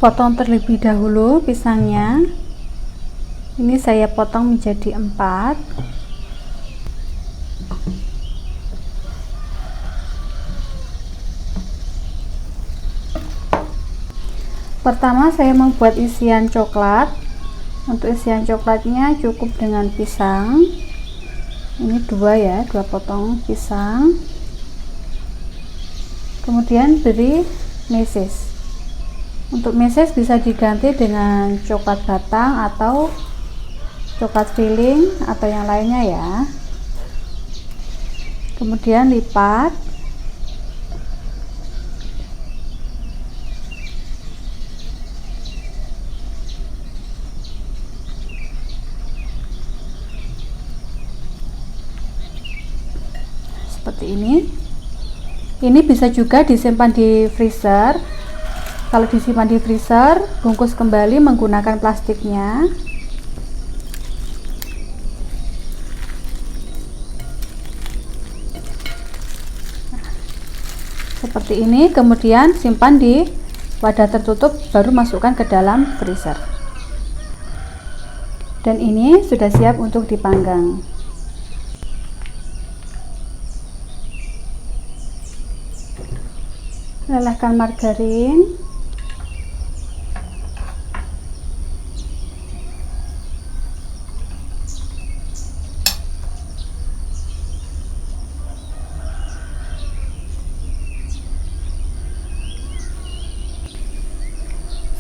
Potong terlebih dahulu pisangnya. Ini saya potong menjadi 4. Pertama saya membuat isian coklat. Untuk isian coklatnya cukup dengan pisang. Ini 2 ya, 2 potong pisang. Kemudian beri meses. Untuk meses bisa diganti dengan coklat batang atau coklat filling atau yang lainnya ya. Kemudian lipat. Seperti ini. Ini bisa juga disimpan di freezer. Kalau disimpan di freezer, bungkus kembali menggunakan plastiknya. Seperti ini, kemudian simpan di wadah tertutup, baru masukkan ke dalam freezer. Dan ini sudah siap untuk dipanggang. Lelehkan margarin.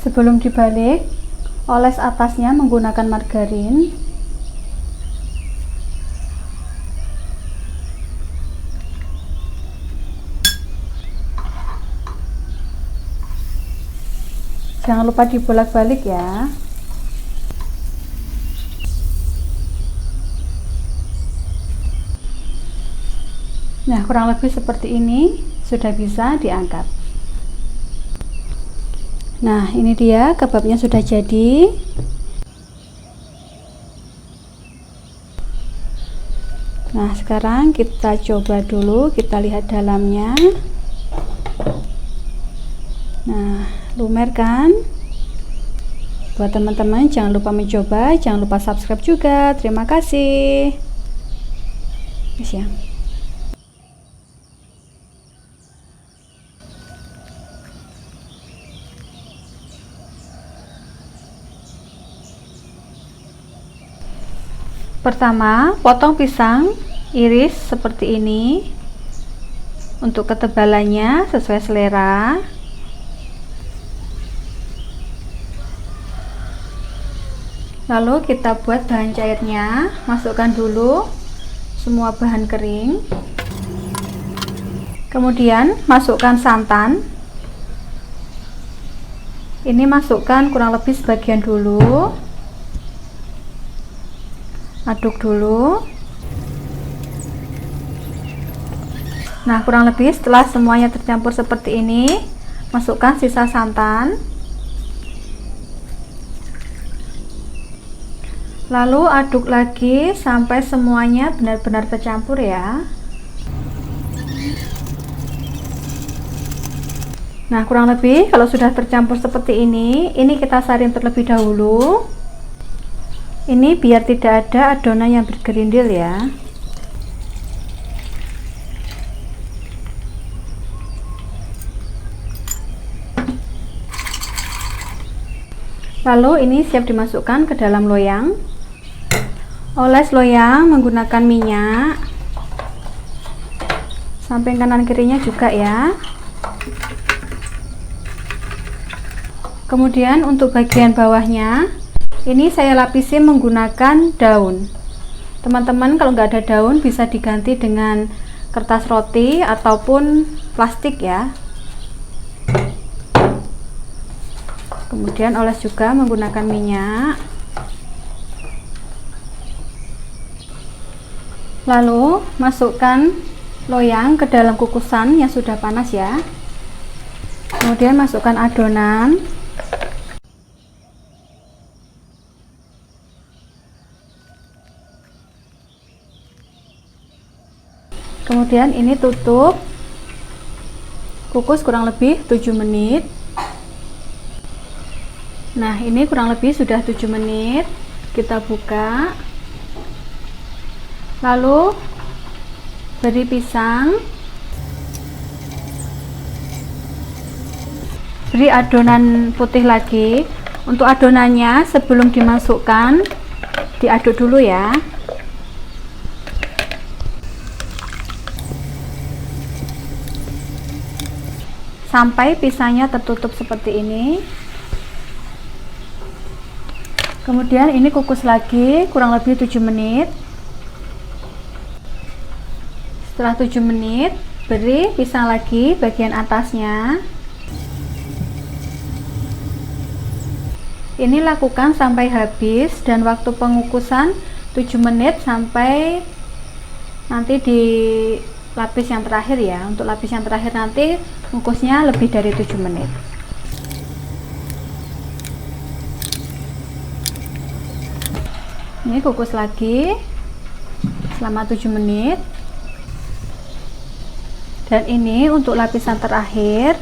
Sebelum dibalik, oles atasnya menggunakan margarin. Jangan lupa dibolak-balik ya. Nah, kurang lebih seperti ini sudah bisa diangkat. Nah, ini dia kebabnya sudah jadi. Nah, sekarang kita coba dulu, kita lihat dalamnya. Nah, lumer kan? Buat teman-teman jangan lupa mencoba, jangan lupa subscribe juga. Terima kasih. Ya. Pertama, potong pisang iris seperti ini. Untuk ketebalannya sesuai selera. Lalu kita buat bahan cairnya. Masukkan dulu semua bahan kering. Kemudian masukkan santan. Ini masukkan kurang lebih sebagian dulu. Aduk dulu. Nah, kurang lebih setelah semuanya tercampur seperti ini, masukkan sisa santan. Lalu aduk lagi sampai semuanya benar-benar tercampur ya. Nah, kurang lebih kalau sudah tercampur seperti ini kita saring terlebih dahulu. Ini biar tidak ada adonan yang bergerindil ya. Lalu ini siap dimasukkan ke dalam loyang. Oles loyang menggunakan minyak. Samping kanan kirinya juga ya. Kemudian untuk bagian bawahnya, ini saya lapisi menggunakan daun. Teman-teman kalau nggak ada daun bisa diganti dengan kertas roti ataupun plastik ya. Kemudian oles juga menggunakan minyak. Lalu masukkan loyang ke dalam kukusan yang sudah panas ya. Kemudian masukkan adonan. Kemudian ini tutup, kukus kurang lebih 7 menit. Nah, ini kurang lebih sudah 7 menit. Kita buka. Lalu beri pisang. Beri adonan putih lagi. Untuk adonannya sebelum dimasukkan diaduk dulu ya. Sampai pisangnya tertutup seperti ini. Kemudian ini kukus lagi kurang lebih 7 menit. Setelah 7 menit, beri pisang lagi bagian atasnya. Ini lakukan sampai habis dan waktu pengukusan 7 menit sampai nanti di lapis yang terakhir ya. Untuk lapis yang terakhir nanti mengukusnya lebih dari 7 menit. Ini kukus lagi selama 7 menit. Dan ini untuk lapisan terakhir.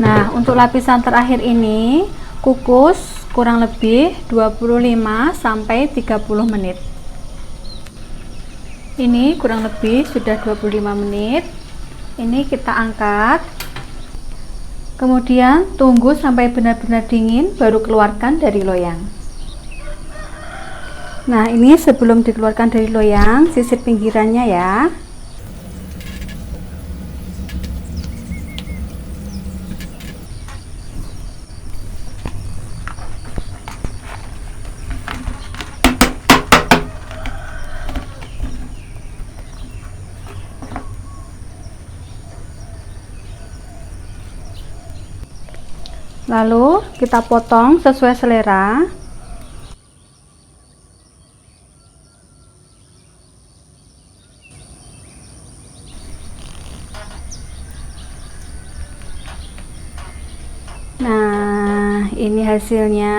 Nah, untuk lapisan terakhir ini kukus kurang lebih 25 sampai 30 menit. Ini kurang lebih sudah 25 menit. Ini kita angkat. Kemudian tunggu sampai benar-benar dingin baru keluarkan dari loyang. Nah, ini sebelum dikeluarkan dari loyang, sisir pinggirannya ya. Lalu kita potong sesuai selera. Nah, ini hasilnya.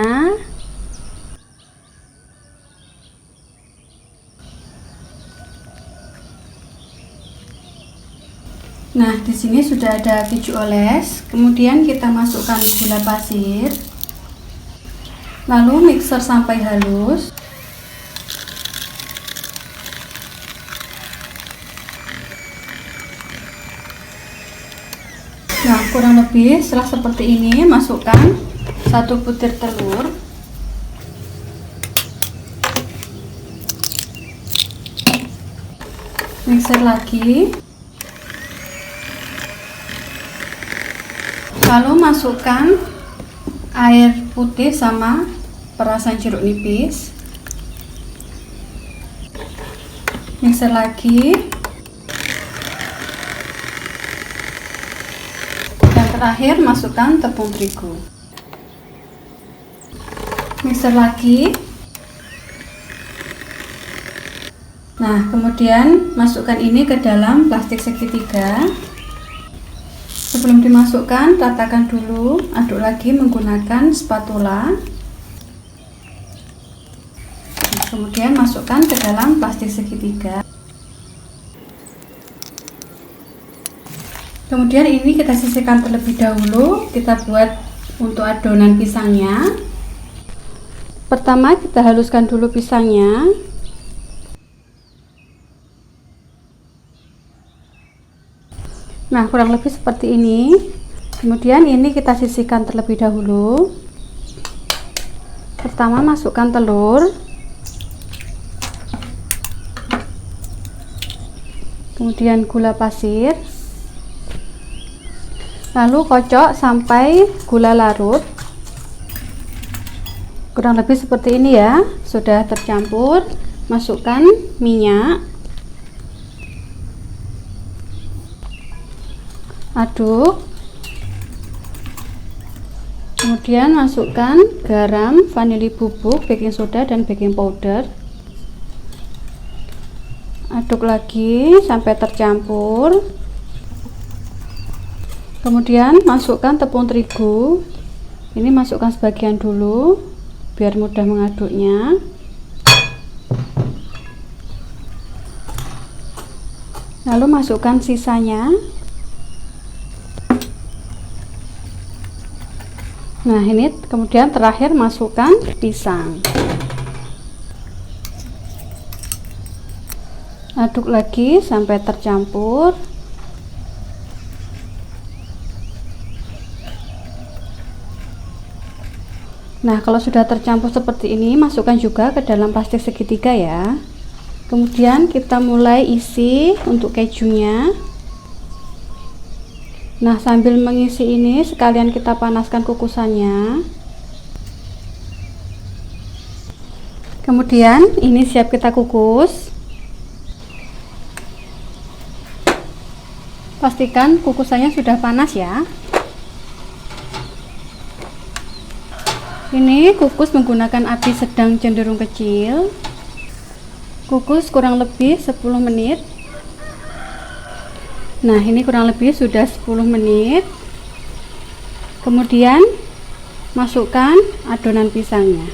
Nah, di sini sudah ada keju oles. Kemudian kita masukkan gula pasir. Lalu mixer sampai halus. Nah, kurang lebih setelah seperti ini, masukkan 1 butir telur. Mixer lagi. Lalu masukkan air putih sama perasan jeruk nipis. Mixer lagi. Dan terakhir masukkan tepung terigu. Mixer lagi. Nah, kemudian masukkan ini ke dalam plastik segitiga. Sebelum dimasukkan, ratakan dulu, aduk lagi menggunakan spatula. Kemudian masukkan ke dalam plastik segitiga. Kemudian ini kita sisihkan terlebih dahulu. Kita buat untuk adonan pisangnya. Pertama kita haluskan dulu pisangnya. Nah, kurang lebih seperti ini. Kemudian ini kita sisihkan terlebih dahulu. Pertama masukkan telur. Kemudian gula pasir. Lalu kocok sampai gula larut. Kurang lebih seperti ini ya. Sudah tercampur. Masukkan minyak. Aduk. Kemudian masukkan garam, vanili bubuk, baking soda dan baking powder. Aduk lagi sampai tercampur. Kemudian masukkan tepung terigu. Ini masukkan sebagian dulu biar mudah mengaduknya. Lalu masukkan sisanya. Nah, ini kemudian terakhir masukkan pisang. Aduk lagi sampai tercampur. Nah, kalau sudah tercampur seperti ini, masukkan juga ke dalam plastik segitiga ya. Kemudian kita mulai isi untuk kejunya. Nah, sambil mengisi ini sekalian kita panaskan kukusannya. Kemudian ini siap kita kukus. Pastikan kukusannya sudah panas ya. Ini kukus menggunakan api sedang cenderung kecil. Kukus kurang lebih 10 menit. Nah, ini kurang lebih sudah 10 menit. Kemudian masukkan adonan pisangnya.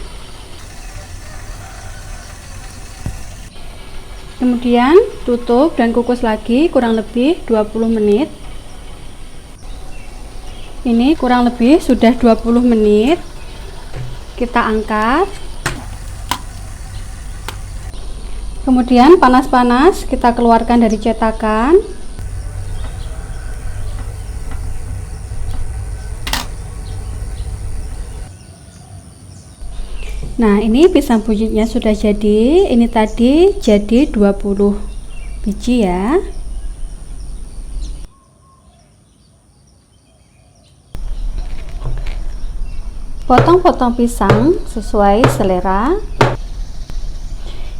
Kemudian tutup dan kukus lagi kurang lebih 20 menit. Ini kurang lebih sudah 20 menit. Kita angkat. Kemudian panas-panas kita keluarkan dari cetakan. Nah, ini pisang buntutnya sudah jadi. Ini tadi jadi 20 biji ya. Potong-potong pisang sesuai selera.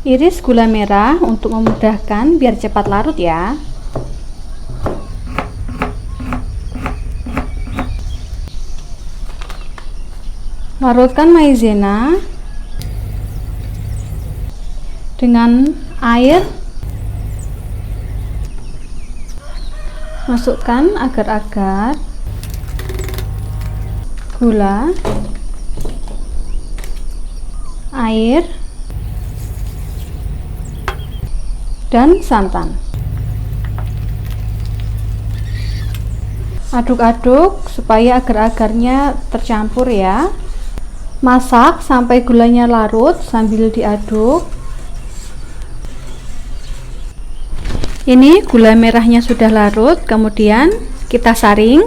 Iris gula merah untuk memudahkan biar cepat larut ya. Larutkan maizena dengan air. Masukkan agar-agar gula, air, dan santan. Aduk-aduk supaya agar-agarnya tercampur ya. Masak sampai gulanya larut sambil diaduk. Ini gula merahnya sudah larut, kemudian kita saring.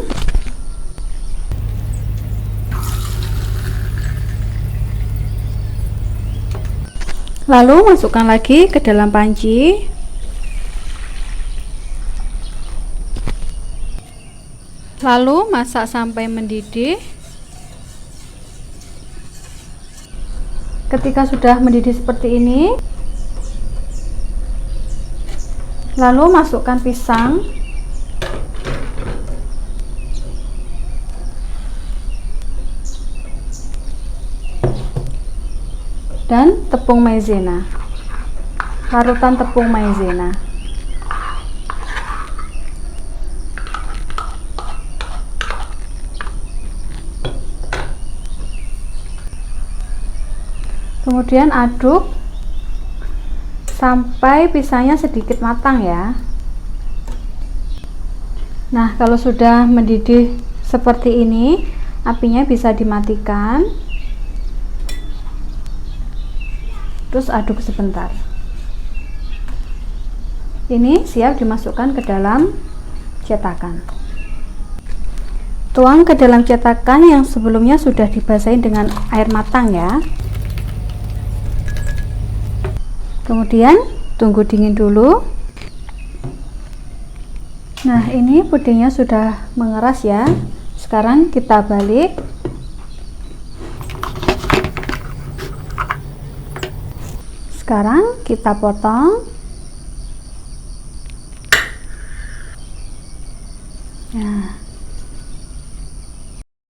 Lalu masukkan lagi ke dalam panci. Lalu masak sampai mendidih. Ketika sudah mendidih seperti ini, lalu masukkan pisang. Dan tepung maizena. Larutan tepung maizena. Kemudian aduk sampai pisangnya sedikit matang ya. Nah, kalau sudah mendidih seperti ini, apinya bisa dimatikan. Terus aduk sebentar. Ini siap dimasukkan ke dalam cetakan. Tuang ke dalam cetakan yang sebelumnya sudah dibasahi dengan air matang ya. Kemudian tunggu dingin dulu. Nah, ini pudingnya sudah mengeras ya. Sekarang kita balik. Sekarang kita potong. Nah,